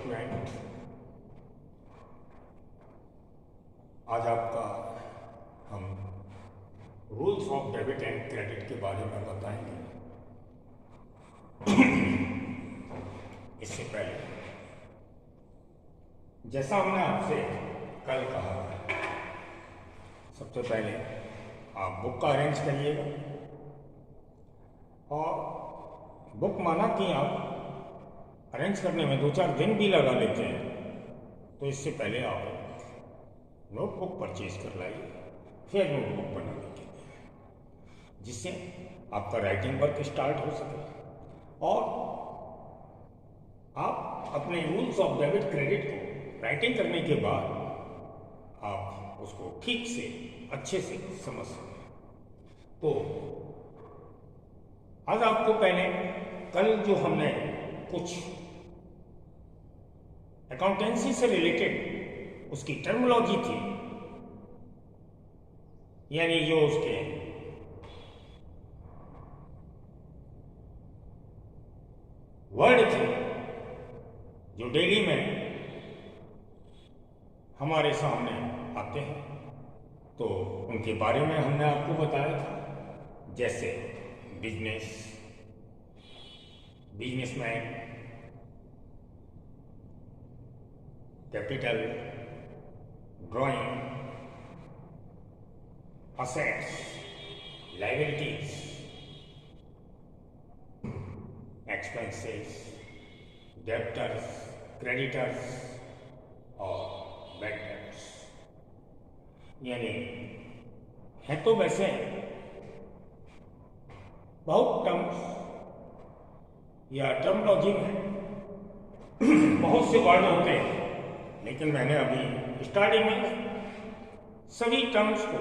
Statement. आज आपका हम rules of debit and credit के बारे में बताएंगे। इससे पहले जैसा हमने आपसे कल कहा, सबसे पहले आप बुक का अरेंज करिएगा। और बुक माना कि आप अरेंज करने में 2-4 दिन भी लगा लेते हैं, तो इससे पहले आप नोटबुक परचेज कर लाइए, फिर नोटबुक बनाने के लिए, जिससे आपका राइटिंग वर्क स्टार्ट हो सके और आप अपने रूल्स ऑफ डेबिट क्रेडिट को राइटिंग करने के बाद आप उसको ठीक से अच्छे से समझ सकें। तो आज आपको पहले कल जो हमने कुछ अकाउंटेंसी से रिलेटेड उसकी टर्मिनोलॉजी थी, यानी जो उसके वर्ड थे जो डेली में हमारे सामने आते हैं, तो उनके बारे में हमने आपको बताया था। जैसे businessman, capital, drawing, assets, liabilities, expenses, debtors, creditors और बैड डेब्ट्स। यानी है तो वैसे बहुत टर्म्स या टर्मिनोलॉजी में बहुत से वर्ड होते हैं, लेकिन मैंने अभी स्टार्टिंग में सभी टर्म्स को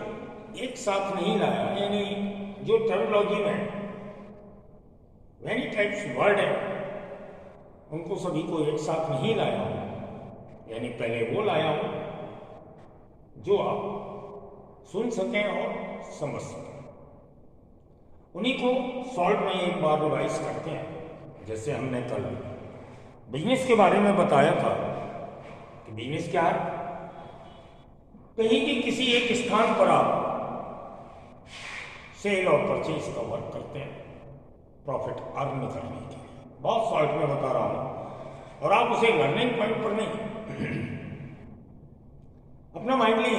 एक साथ नहीं लाया। यानी जो टर्मिनोलॉजी में मेनी टाइप्स वर्ड है, उनको सभी को एक साथ नहीं लाया हूं। यानी पहले वो लाया हूं जो आप सुन सकें और समझ सकें। उन्हीं को शॉर्ट में एक बार रिवाइज करते हैं। जैसे हमने कल बिजनेस के बारे में बताया था कि बिजनेस क्या है, कहीं भी किसी एक स्थान पर आप सेल और परचेज का वर्क करते हैं प्रॉफिट अर्न करने के लिए। बहुत शॉर्ट में बता रहा हूं और आप उसे लर्निंग पॉइंट पर नहीं, अपना माइंडली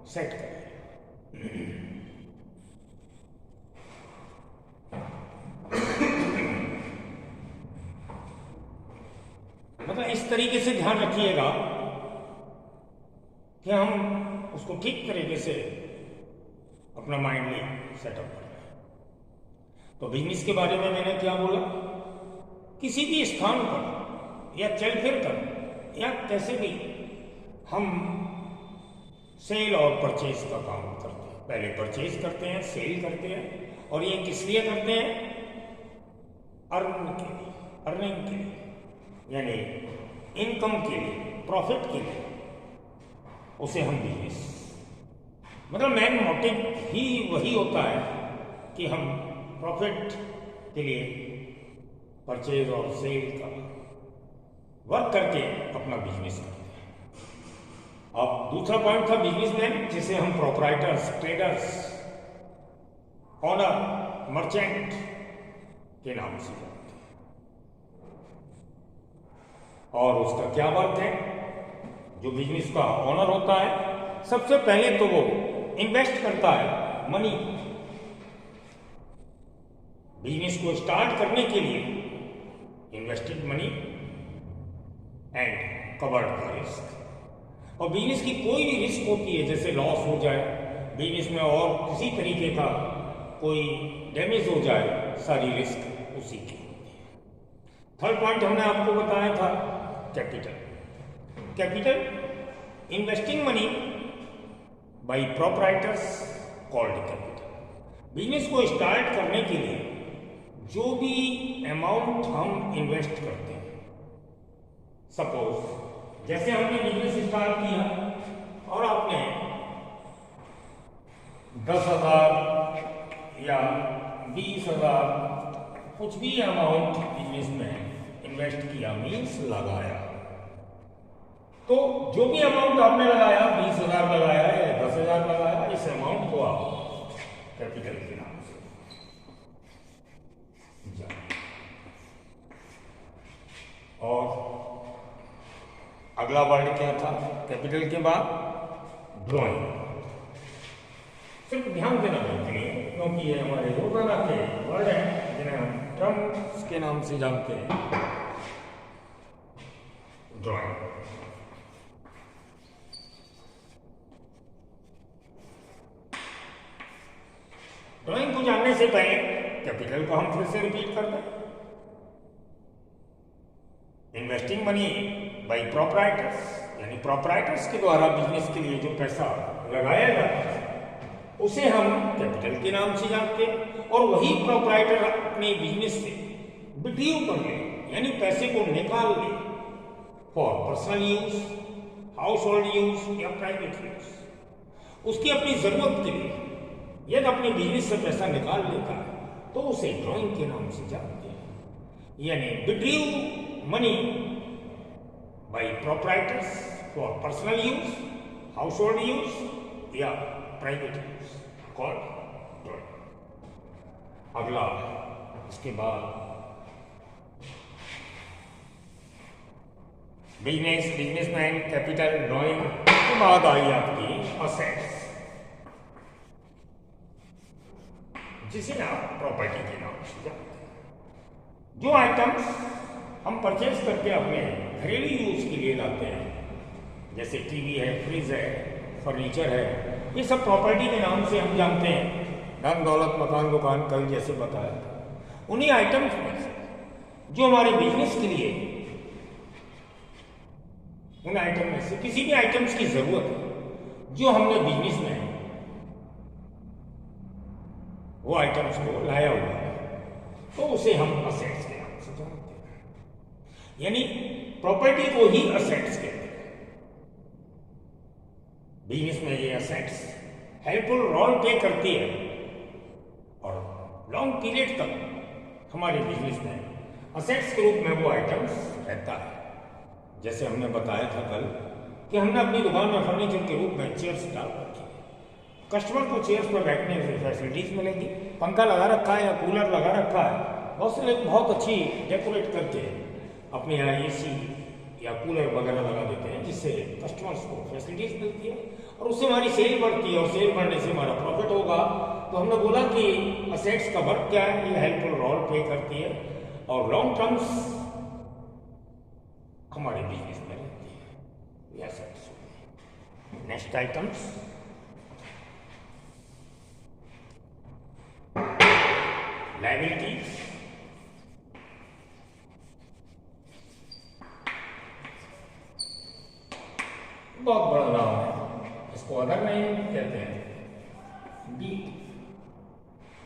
सेट करें। मतलब इस तरीके से ध्यान रखिएगा कि हम उसको ठीक तरीके से अपना माइंडली सेटअप करें। तो बिजनेस के बारे में मैंने क्या बोला, किसी भी स्थान पर या चल फिर कर या कैसे भी हम सेल और परचेज का काम करते हैं। पहले परचेज करते हैं, सेल करते हैं, और ये किस लिए करते हैं? अर्निंग के लिए, यानी इनकम के लिए, प्रॉफिट के लिए। उसे हम बिजनेस, मतलब मेन मोटिव ही वही होता है कि हम प्रॉफिट के लिए परचेज और सेल का वर्क करके अपना बिजनेस करते हैं। अब दूसरा पॉइंट था बिजनेसमैन, जिसे हम प्रोप्राइटर्स, ट्रेडर्स, ऑनर, मर्चेंट के नाम से जानते हैं। और उसका क्या वर्क है? जो बिजनेस का ऑनर होता है, सबसे पहले तो वो इन्वेस्ट करता है मनी। बिजनेस को स्टार्ट करने के लिए invested money and covered the risk. और बिजनेस की कोई भी रिस्क होती है, जैसे लॉस हो जाए बिजनेस में और किसी तरीके का कोई डैमेज हो जाए, सारी रिस्क उसी की होती है। थर्ड पॉइंट हमने आपको बताया था capital, investing money by proprietors called capital. Business को स्टार्ट करने के लिए जो भी अमाउंट हम इन्वेस्ट करते हैं, सपोज जैसे हमने बिजनेस स्टार्ट किया और आपने 10,000 या 20,000 कुछ भी अमाउंट बिजनेस में इन्वेस्ट किया, मीन्स लगाया, जो भी अमाउंट आपने लगाया, 20,000 लगाया या 10,000 लगाया, इस अमाउंट को आप कैपिटल के नाम से और अगला वर्ड क्या था कैपिटल के बाद? ड्राइंग। सिर्फ ध्यान देना चाहिए क्योंकि ये हमारे रोजाना के वर्ड हैं जिन्हें हम टर्म्स के नाम से जानते हैं। ड्राइंग। ड्राइंग को जानने से पहले कैपिटल को हम फिर से रिपीट करते हैं। इन्वेस्टिंग मनी बाय प्रोप्राइटर्स, यानी प्रोप्राइटर्स के द्वारा बिजनेस के लिए जो पैसा लगाया जाता है उसे हम कैपिटल के नाम से जानते हैं। और वही प्रोप्राइटर अपने बिजनेस से विड्रॉ कर ले, यानी पैसे को निकाल ले for personal use, house hold use या प्राइवेट यूज, उसकी अपनी जरूरत के लिए यदि अपने बिजनेस से पैसा निकाल लेता है तो उसे ड्राइंग के नाम से जानते हैं। यानी withdraw money by proprietors for personal use, house hold use या प्राइवेट यूज कॉल्ड ड्राइंग। अगला इसके बाद बिजनेसमैन, कैपिटल, ड्राइंग के बाद आई आपकी असेट्स, जिसे आप प्रॉपर्टी के नाम से जानते हैं। जो आइटम्स हम परचेज करके अपने घरेलू यूज के लिए लाते हैं, जैसे टीवी है, फ्रिज है, फर्नीचर है, ये सब प्रॉपर्टी के नाम से हम जानते हैं। धन दौलत, मकान, दुकान, कल जैसे बताया था। उन्हीं आइटम्स में से जो हमारे बिजनेस के लिए, उन आइटम में से किसी भी आइटम्स की जरूरत है जो हमने बिजनेस में वो आइटम्स को लाया हुआ है, तो उसे हम असेट्स के नाम से जानते हैं। यानी प्रॉपर्टी को ही असेट्स कहते हैं। बिजनेस में ये असेट्स हेल्पफुल रोल प्ले करती है और लॉन्ग पीरियड तक हमारे बिजनेस में असेट्स के रूप में वो आइटम्स रहता है। जैसे हमने बताया था कल कि हमने अपनी दुकान में फर्नीचर के रूप में चेयर्स डाल रखी है। कस्टमर को चेयर्स पर बैठने की फैसिलिटीज मिलेगी, पंखा लगा रखा है या कूलर लगा रखा है। बहुत से लोग बहुत अच्छी डेकोरेट करके अपने यहाँ AC या कूलर वगैरह लगा देते हैं, जिससे कस्टमर्स को फैसिलिटीज मिलती है और उससे हमारी सेल बढ़ती है और सेल बढ़ने से हमारा प्रॉफिट होगा। तो हमने बोला कि असेट्स का वर्क क्या है, ये हेल्पफुल रोल प्ले करती है और लॉन्ग टर्म्स हमारे बिजनेस में रहती है। ये असेट्स। Next items liabilities. बहुत बड़ा नाम है, इसको अदर नेम कहते हैं।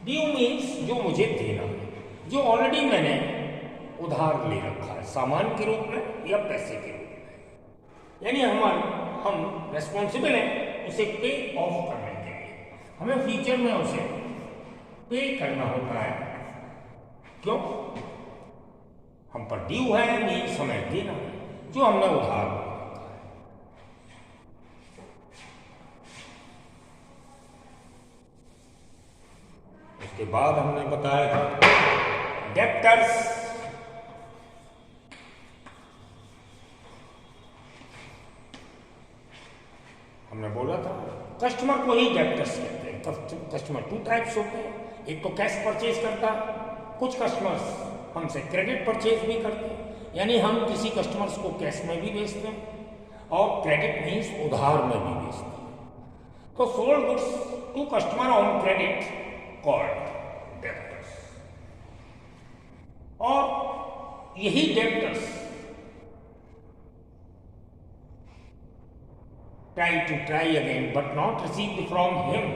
ड्यू मीन्स जो मुझे देना है, जो ऑलरेडी मैंने उधार ले रखा है, सामान के रूप में या पैसे के रूप में। यानी हम रेस्पॉन्सिबल हैं उसे पे ऑफ करने के लिए, हमें फ्यूचर में उसे पे करना होता है। क्यों? हम पर ड्यू है, मीन्स हमें देना है जो हमने उधार। उसके बाद हमने बताया था डेप्टर्स। हमने बोला था कस्टमर को ही डेप्टर्स कहते हैं। कस्टमर 2 टाइप्स होते हैं, एक तो कैश परचेज करता है, कुछ कस्टमर्स हमसे क्रेडिट परचेज भी करते हैं, यानी हम किसी कस्टमर्स को कैश में भी बेचते हैं और क्रेडिट मीन्स उधार में भी बेचते हैं। तो sold goods to customer on credit called debtors. और यही debtors try again but not received from him,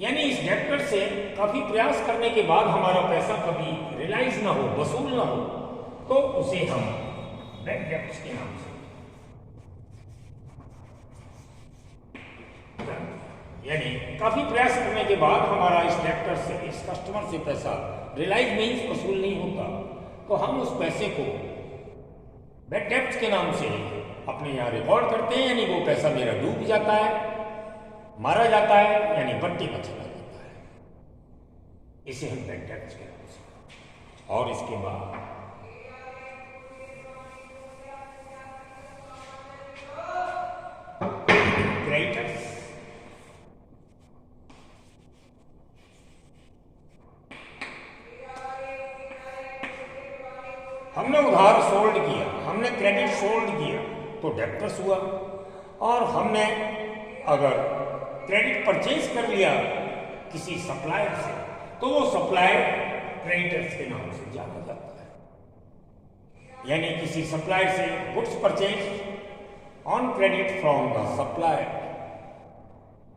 यानी इस डेप्टर से काफी प्रयास करने के बाद हमारा पैसा कभी रियलाइज ना हो, वसूल ना हो, तो उसे हम बैड डेप्ट्स के नाम से, यानी काफी प्रयास करने के बाद हमारा इस डेप्टर से, इस कस्टमर से पैसा रियलाइज मीन्स वसूल नहीं होता, तो हम उस पैसे को बैड डेप्ट्स के नाम से अपने यहाँ रिकॉर्ड करते हैं, यानी वो पैसा मेरा डूब जाता है, मारा जाता है, यानी बट्टी में चला जाता है। इसे हम बैंक टैक्स कहते हैं। और इसके बाद क्रेडिटर्स। हमने उधार सोल्ड किया, हमने क्रेडिट सोल्ड किया तो डेब्टर्स हुआ, और हमने अगर क्रेडिट परचेज कर लिया किसी सप्लायर से तो वो सप्लायर क्रेडिटर्स के नाम से जाना जाता है। यानी किसी सप्लायर से goods purchase on credit from the supplier,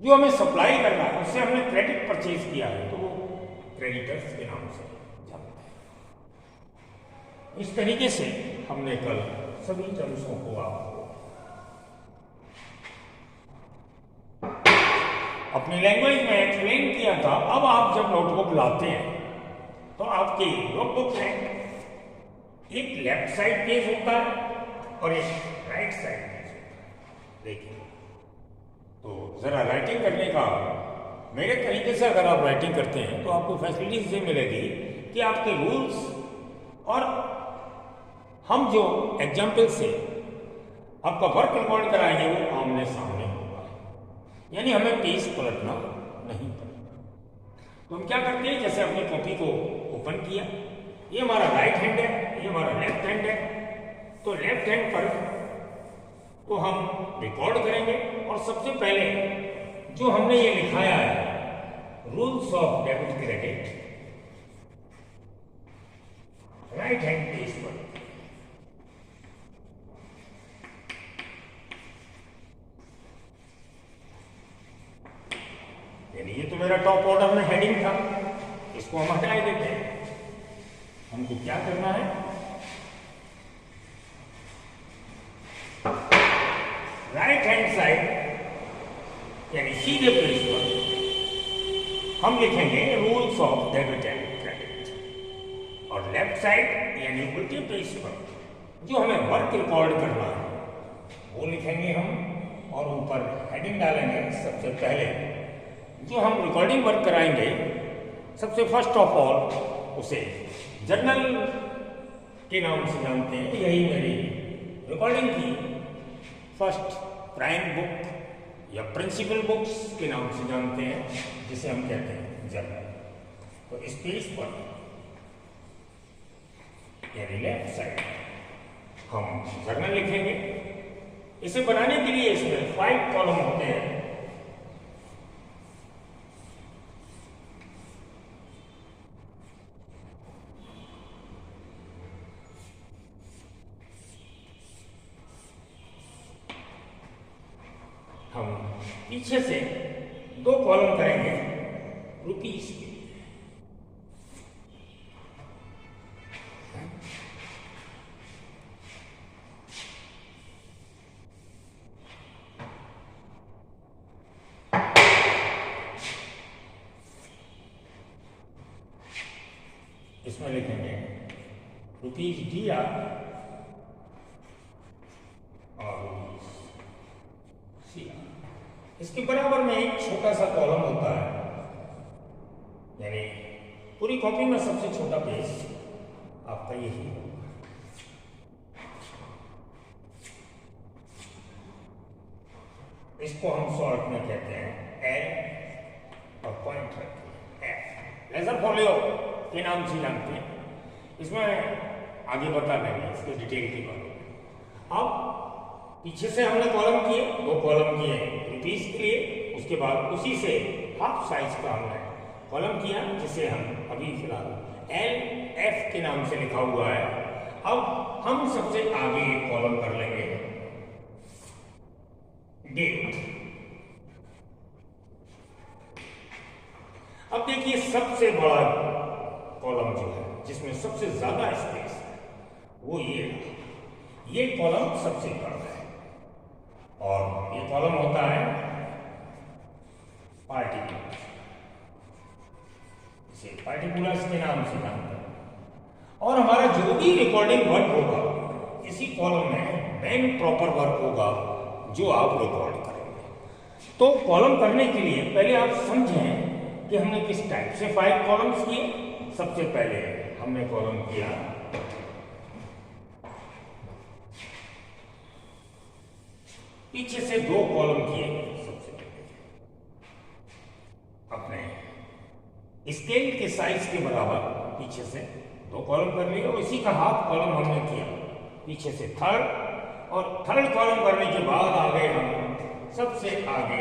जो हमें सप्लाई करना है उससे हमने क्रेडिट परचेज किया है तो वो क्रेडिटर्स के नाम से जाता है। इस तरीके से हमने कल सभी टर्म्सों को आपको अपनी लैंग्वेज में एक्सप्लेन किया था। अब आप जब नोटबुक लाते हैं तो आपकी नोटबुक में एक लेफ्ट साइड पेज होता है और एक राइट साइड पेज होता है। देखिए, तो जरा राइटिंग करने का मेरे तरीके से अगर आप राइटिंग करते हैं तो आपको फैसिलिटीज ये मिलेगी कि आपके रूल्स और हम जो एग्जाम्पल से आपका वर्क रिकॉर्ड कराएंगे वो आमने सामने होगा, यानी हमें पेज पलटना नहीं पड़ेगा। तो हम क्या करते हैं, जैसे अपनी कॉपी को ओपन किया, ये हमारा राइट हैंड है, ये हमारा लेफ्ट हैंड है, तो लेफ्ट हैंड पर तो हम रिकॉर्ड करेंगे और सबसे पहले जो हमने ये लिखाया है rules of debit credit right hand page पर, यानी ये तो मेरा टॉप ऑर्डर में हेडिंग था, इसको हम हटा देते हैं। हमको क्या करना है, राइट हैंड साइड यानी सीधे पेज पर हम लिखेंगे rules of debit and credit, और लेफ्ट साइड यानी उल्टे पेज पर जो हमें वर्क रिकॉर्ड करना है वो लिखेंगे हम, और ऊपर हेडिंग डालेंगे। सबसे पहले जो हम रिकॉर्डिंग वर्क कराएंगे, सबसे फर्स्ट ऑफ ऑल उसे जर्नल के नाम से जानते हैं। यही मेरी रिकॉर्डिंग की फर्स्ट प्राइम बुक या प्रिंसिपल बुक्स के नाम से जानते हैं, जिसे हम कहते हैं जर्नल। तो इस पेज पर यानी लेफ्ट साइड हम जर्नल लिखेंगे। इसे बनाने के लिए इसमें 5 कॉलम होते हैं। हम पीछे से 2 कॉलम करेंगे रुपीस के। इसमें लिखेंगे रुपीस DR और रुपीस CR। इसके बराबर में एक छोटा सा कॉलम होता है, यानी पूरी कॉपी में सबसे छोटा पेज आपका यही होगा। इसको हम शॉर्ट में कहते हैं L और पॉइंट रखते हैं F। लेजर फॉलियो के नाम से जानते हैं। इसमें आगे बता देंगे इसके डिटेल की बात। अब पीछे से हमने कॉलम किए, 2 कॉलम किए रुपीस के लिए, उसके बाद उसी से हाफ साइज का हमने कॉलम किया, जिसे हम अभी फिलहाल LF के नाम से लिखा हुआ है। अब हम सबसे आगे एक कॉलम कर लेंगे डेट। अब देखिए, सबसे बड़ा कॉलम जो है जिसमें सबसे ज्यादा स्पेस है वो ये कॉलम सबसे बड़ा है, और ये कॉलम होता है पार्टिकुलर्स। इसे पार्टिकुलर्स के नाम से जानते हैं। और हमारा जो भी रिकॉर्डिंग वर्क होगा इसी कॉलम में मेन प्रॉपर वर्क होगा जो आप रिकॉर्ड करेंगे। तो कॉलम करने के लिए पहले आप समझें कि हमने किस टाइप से 5 कॉलम्स किए। सबसे पहले हमने कॉलम किया पीछे से 2 कॉलम किए। सबसे पहले अपने स्केल के साइज के बराबर पीछे से 2 कॉलम कर लिए और इसी का हाफ कॉलम हमने किया पीछे से थर्ड, और थर्ड कॉलम करने के बाद आ गए हम सबसे आगे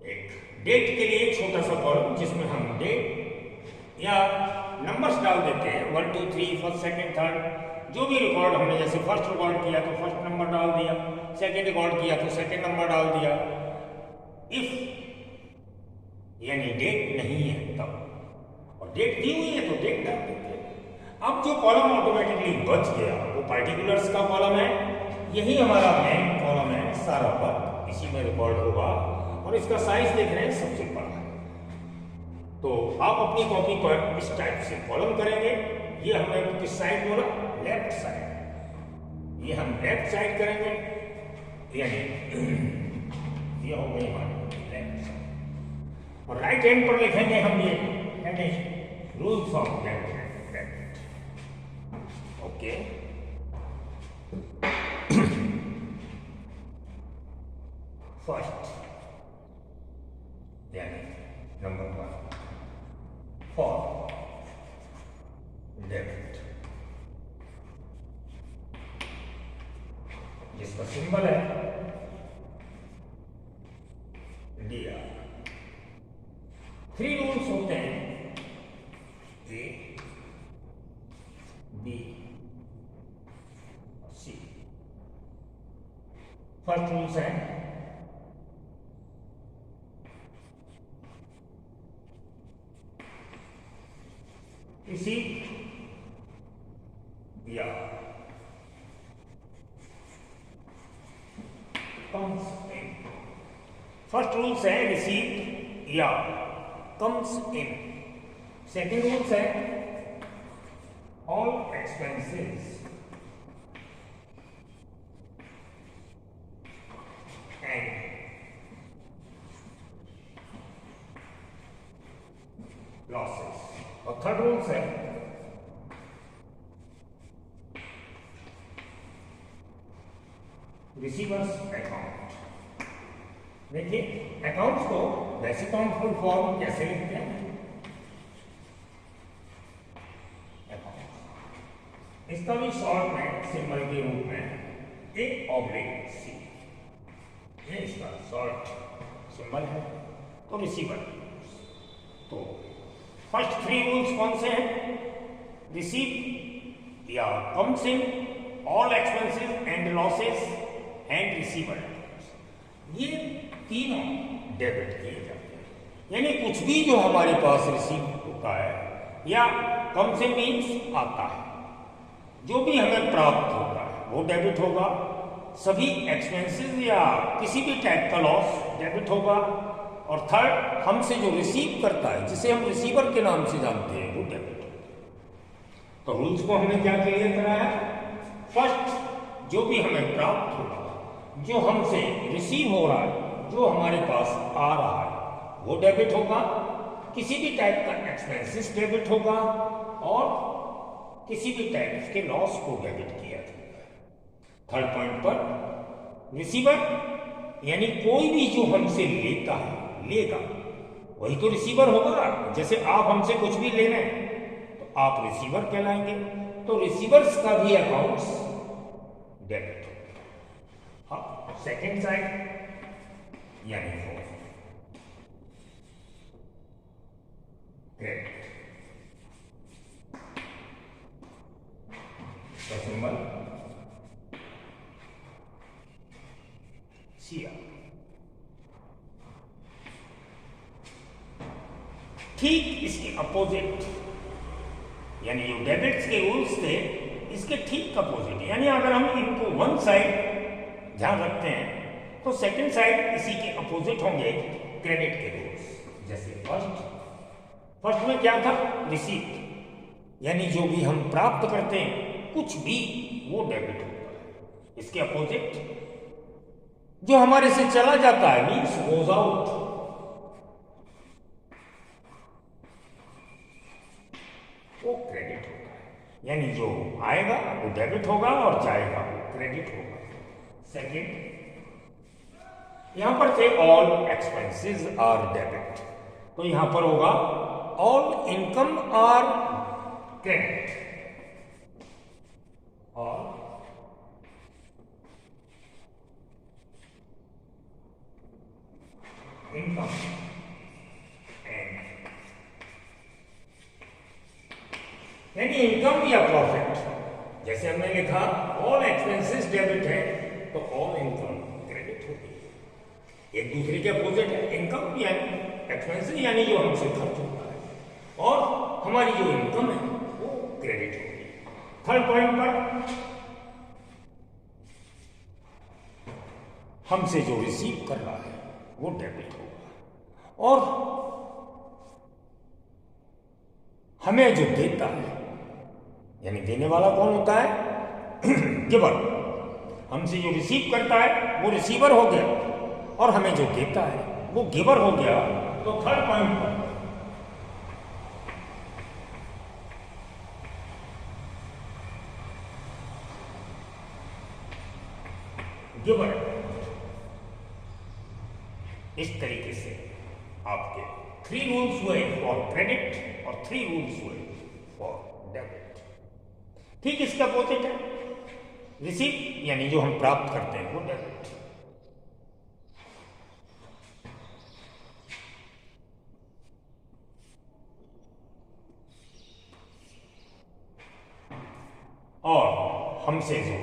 एक डेट के लिए छोटा सा कॉलम जिसमें हम डेट या नंबर्स डाल देते हैं 1 2 3 फर्स्ट सेकंड थर्ड, जो भी रिकॉर्ड हमने जैसे फर्स्ट रिकॉर्ड किया तो फर्स्ट नंबर डाल दिया, सेकंड रिकॉर्ड किया तो सेकंड नंबर डाल दिया। इफ यानी डेट नहीं है तब, और डेट दी हुई है तो डेट डाल देते हैं। अब जो कॉलम ऑटोमेटिकली बच गया वो पार्टिकुलर्स का कॉलम है, यही हमारा मेन कॉलम है, सारा वर्क इसी में रिकॉर्ड होगा और इसका साइज देख रहे हैं सबसे बड़ा है। तो आप अपनी कॉपी पर इस टाइप से कॉलम करेंगे। ये हमने किस साइड बोला? Left side. ये हम लेफ्ट साइड करेंगे, यानी ये हो गई हमारी लेफ्ट साइड, और राइट हैंड पर लिखेंगे हम ये heading rules of debit. Okay, first यानी नंबर 1 फॉर डेबिट, जिसका सिंबल है DR। 3 रूल्स होते हैं A, B, C। First rules है इसी या comes in। फर्स्ट रूल्स है रिसीव या comes in। सेकंड रूल्स है ऑल एक्सपेंसेस एंड लॉसेस, और थर्ड रूल्स है रिसीवर्स अकाउंट। देखिए अकाउंट्स को वैसे तो हम फुल फॉर्म कैसे लिखते हैं? अकाउंट, इसका भी शॉर्ट में सिंबल के रूप में A/C, ये इसका शॉर्ट सिंबल है। तो रिसीवर, तो फर्स्ट 3 रूल्स कौन से हैं? रिसीव या comes in, all expenses and losses and receiver, ये तीनों डेबिट किए जाते हैं। यानी कुछ भी जो हमारे पास रिसीव होता है या कम से मीन्स आता है, जो भी हमें प्राप्त होता है वो डेबिट होगा। सभी एक्सपेंसेस या किसी भी टाइप का लॉस डेबिट होगा। और थर्ड, हमसे जो रिसीव करता है जिसे हम रिसीवर के नाम से जानते हैं वो डेबिट होगा। तो रूल्स को हमने क्या क्लियर कराया? फर्स्ट, जो भी हमें प्राप्त होगा, जो हमसे रिसीव हो रहा है, जो हमारे पास आ रहा है वो डेबिट होगा। किसी भी टाइप का एक्सपेंसेस डेबिट होगा और किसी भी टाइप के लॉस को डेबिट किया जाएगा। थर्ड पॉइंट पर रिसीवर यानी कोई भी जो हमसे लेता है, लेगा, वही तो रिसीवर होगा। जैसे आप हमसे कुछ भी ले रहे हैं तो आप रिसीवर कहलाएंगे। तो रिसीवर्स का भी अकाउंट्स डेबिट होगा। हाँ, सेकेंड साइड यानी क्रेडिट, इसका सिंबल CR। ठीक इसके अपोजिट, यानी जो डेबिट्स के रूल्स थे इसके ठीक अपोजिट, यानी अगर हम इनको वन साइड ध्यान रखते हैं तो सेकंड साइड इसी के अपोजिट होंगे क्रेडिट के रूल्स। जैसे फर्स्ट में क्या था? रिसीप्ट, यानी जो भी हम प्राप्त करते हैं कुछ भी वो डेबिट होता है। इसके अपोजिट जो हमारे से चला जाता है मीन्स गोज आउट, वो क्रेडिट होता है। यानी जो आएगा वो डेबिट होगा और जाएगा वो क्रेडिट होगा। सेकंड, यहां पर थे ऑल एक्सपेंसेस आर डेबिट, तो यहां पर होगा ऑल इनकम आर क्रेडिट। और इनकम एंड यानी इनकम या प्रॉफिट, जैसे हमने लिखा ऑल एक्सपेंसेस डेबिट है तो ऑल इनकम क्रेडिट होगी। एक दूसरे के अपोजिट है, इनकम यानी एक्सपेंसेस यानी जो हमसे खर्च होता है और हमारी जो इनकम है वो क्रेडिट होगी। थर्ड पॉइंट पर हमसे जो रिसीव कर रहा है वो डेबिट होगा और हमें जो देता है यानी देने वाला कौन होता है गिवर। हमसे जो रिसीव करता है वो रिसीवर हो गया और हमें जो देता है वो गिवर हो गया। तो थर्ड पॉइंट पर गिवर, इस तरीके से आपके 3 रूल्स हुए फॉर क्रेडिट और 3 रूल्स हुए फॉर डेबिट। ठीक इसका अपोजिट है रिसीव, यानी जो हम प्राप्त करते हैं वो डेबिट। और हमसे जो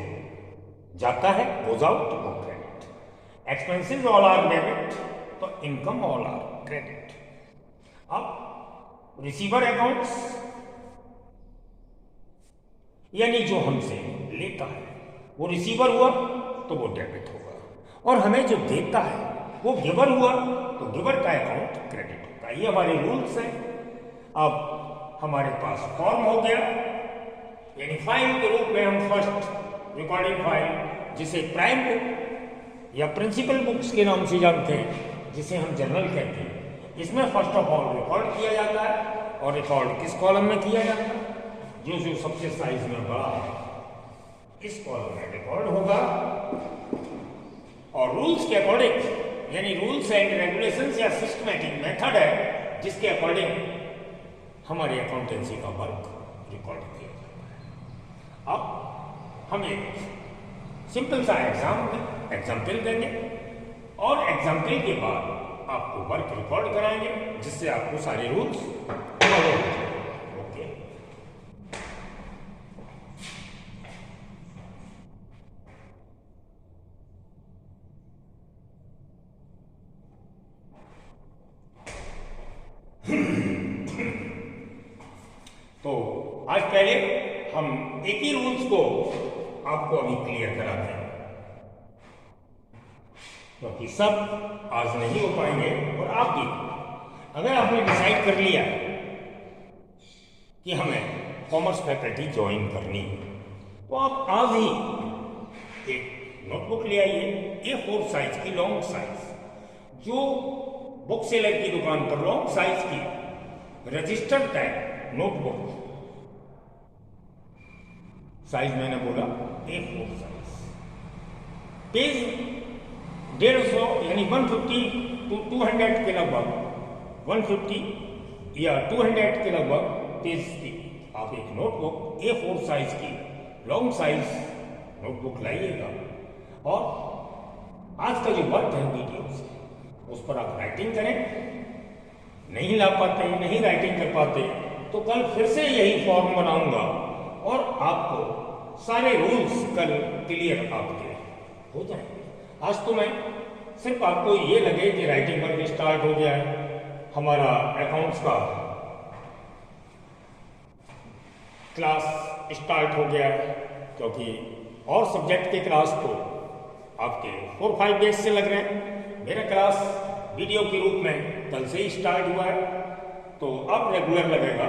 जाता है गोज आउट वो credit. Expenses all are debit तो इनकम ऑल आर क्रेडिट। अब रिसीवर अकाउंट्स यानी जो हमसे लेता है वो रिसीवर हुआ तो वो डेबिट होगा और हमें जो देता है वो गिवर हुआ तो गिवर का अकाउंट क्रेडिट होगा। ये हमारे रूल्स हैं। अब हमारे पास फॉर्म हो गया, यानी फाइल के रूप में हम फर्स्ट रिकॉर्डिंग फाइल जिसे प्राइम बुक या प्रिंसिपल बुक्स के नाम से जानते हैं, जिसे हम जर्नल कहते हैं, इसमें फर्स्ट ऑफ ऑल रिकॉर्ड किया जाता है। और रिकॉर्ड किस कॉलम में किया जाता है? जो सबसे साइज में बड़ा इस कॉलम में रिकॉर्ड होगा। और रूल्स के अकॉर्डिंग यानी रूल्स एंड रेगुलेशंस या सिस्टमैटिक मेथड है जिसके अकॉर्डिंग हमारी अकाउंटेंसी का वर्क रिकॉर्ड किया जाता है। अब हम एक सिंपल सा एग्जाम्पल देंगे और एग्जाम्पल के बाद आपको वर्क रिकॉर्ड कराएंगे जिससे आपको सारे रूल्स फॉलो हो जाए। ओके, तो आज पहले हम एक ही रूल्स को आपको अभी क्लियर कराते हैं क्योंकि सब आज नहीं हो पाएंगे। और आप भी अगर आपने डिसाइड कर लिया कि हमें कॉमर्स फैकल्टी ज्वाइन करनी है तो आप आज ही एक नोटबुक ले आइए A4 साइज की, लॉन्ग साइज, जो बुक सेलर की दुकान पर लॉन्ग साइज की रजिस्टर्ड टैग नोटबुक, साइज मैंने बोला A4 साइज, पेज 150 यानी 150 to 200 के लगभग, 150 या 200 के लगभग पेज की आप एक नोटबुक A4 साइज की लॉन्ग साइज नोटबुक लाइएगा। और आज का जो वर्क है वीडियोस उस पर आप राइटिंग करें। नहीं ला पाते, नहीं राइटिंग कर पाते तो कल फिर से यही फॉर्म बनाऊंगा और आपको सारे रूल्स कल क्लियर आपके हो जाएंगे। आज तो मैं सिर्फ आपको ये लगे कि राइटिंग वर्क स्टार्ट हो गया है, हमारा अकाउंट्स का क्लास स्टार्ट हो गया है, क्योंकि और सब्जेक्ट के क्लास तो आपके 4-5 डेज से लग रहे हैं। मेरा क्लास वीडियो के रूप में कल से ही स्टार्ट हुआ है तो अब रेगुलर लगेगा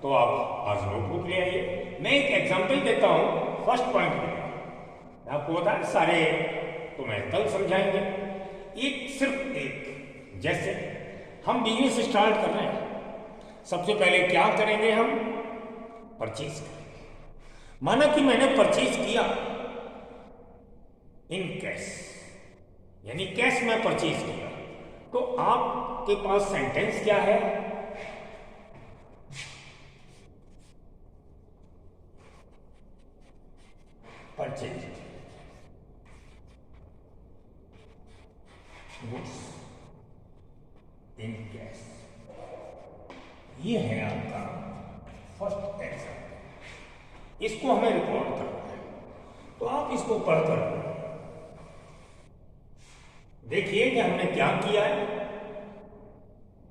तो आप आज नोटबुक ले आइए। मैं एक एग्जाम्पल देता हूँ फर्स्ट पॉइंट में। आपको बता सारे तो मैं कल समझाएंगे। एक सिर्फ एक, जैसे हम बिजनेस स्टार्ट कर रहे हैं, सबसे पहले क्या करेंगे? हम परचेज करेंगे। माना कि मैंने परचेज किया इन कैश, यानी कैश में परचेज किया, तो आपके पास सेंटेंस क्या है? Purchase goods in cash. ये है आपका फर्स्ट एग्जाम्पल। इसको हमें रिकॉर्ड करना है, तो आप इसको पढ़कर देखिए कि हमने क्या किया है।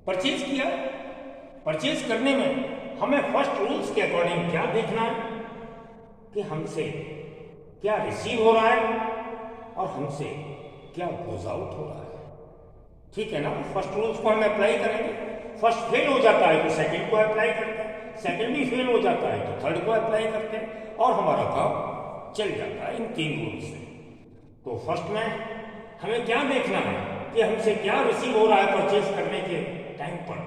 परचेज किया। परचेज करने में हमें फर्स्ट रूल्स के अकॉर्डिंग क्या देखना है कि हमसे क्या रिसीव हो रहा है और हमसे क्या गोज आउट हो रहा है। ठीक है ना? फर्स्ट रूल्स को हम अप्लाई करेंगे। फर्स्ट फेल हो जाता है तो सेकंड को अप्लाई करते हैं, सेकंड भी फेल हो जाता है तो थर्ड को अप्लाई करते हैं, और हमारा काम चल जाता है इन 3 रूल से। तो फर्स्ट में हमें क्या देखना है कि हमसे क्या रिसीव हो रहा है परचेज करने के टाइम पर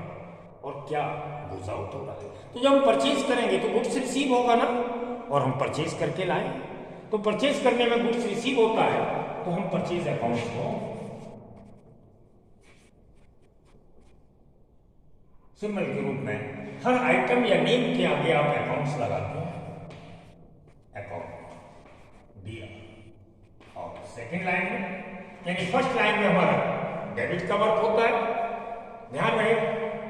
और क्या गोज आउट हो रहा है। तो जब हम परचेज करेंगे तो गुड्स रिसीव होगा ना, और हम परचेज करके लाएं। तो परचेज करने में गुड्स रिसीव होता है तो हम परचेज अकाउंट को सिंबल के रूप में हर आइटम या नेम के आगे आप अकाउंट्स लगाते हैं। अकाउंट दिया, और सेकेंड लाइन में यानी फर्स्ट लाइन में हमारा डेबिट का वर्क होता है, ध्यान रहे,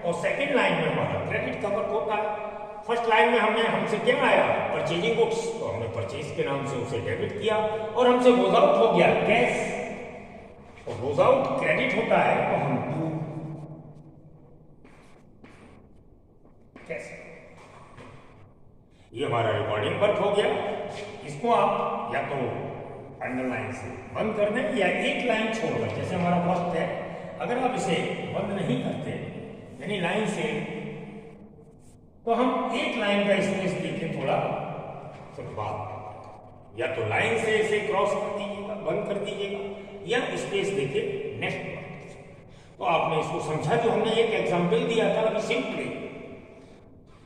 और सेकेंड लाइन में हमारा क्रेडिट का वर्क होता है। फर्स्ट लाइन में हमसे क्या आया? परचेजिंग गुड्स, तो हमने परचेज के नाम से उसे डेबिट किया, और हमसे गोज आउट हो गया कैश, और गोज आउट क्रेडिट होता है तो हम कैसे। ये हमारा रिकॉर्डिंग वर्क हो गया। इसको आप या तो अंडरलाइन से बंद कर दें या एक लाइन छोड़कर, जैसे हमारा फर्स्ट है, अगर आप इसे बंद नहीं करते यानी लाइन से, तो हम एक लाइन का स्पेस देके थोड़ा फिर बात, या तो लाइन से इसे क्रॉस कर दीजिएगा, बंद कर दीजिएगा, या स्पेस देके नेक्स्ट। तो आपने इसको समझा। जो हमने एक एग्जांपल दिया था अभी सिंपली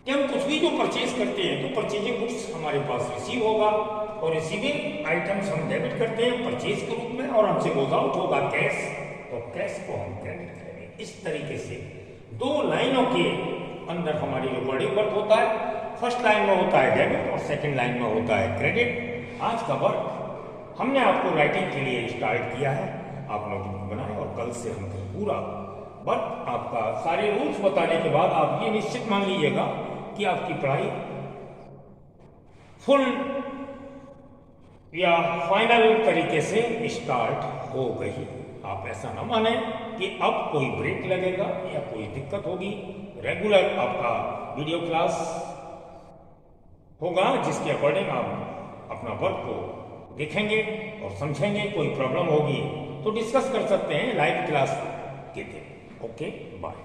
कि हम कुछ भी जो परचेज करते हैं तो परचेजिंग गुड्स हमारे पास रिसीव होगा, और रिसीविंग आइटम्स हम डेबिट करते हैं परचेज के रूप में, और हमसे गोज आउट होगा कैश, तो कैश को हम क्रेडिट करेंगे। इस तरीके से 2 लाइनों के अंदर हमारी रिकॉर्डिंग वर्क होता है। फर्स्ट लाइन में होता है डेबिट और सेकंड लाइन में होता है क्रेडिट। आज का वर्क हमने आपको राइटिंग के लिए स्टार्ट किया है। आप नोटबुक बनाएं और कल से हम पूरा वर्क आपका सारे रूल्स बताने के बाद आप ये निश्चित मान लीजिएगा कि आपकी पढ़ाई फुल या फाइनल तरीके से स्टार्ट हो गई। आप ऐसा ना माने कि अब कोई ब्रेक लगेगा या कोई दिक्कत होगी। रेगुलर आपका वीडियो क्लास होगा, जिसके अकॉर्डिंग आप अपना वर्क को देखेंगे और समझेंगे। कोई प्रॉब्लम होगी तो डिस्कस कर सकते हैं लाइव क्लास के दिन। Okay, bye.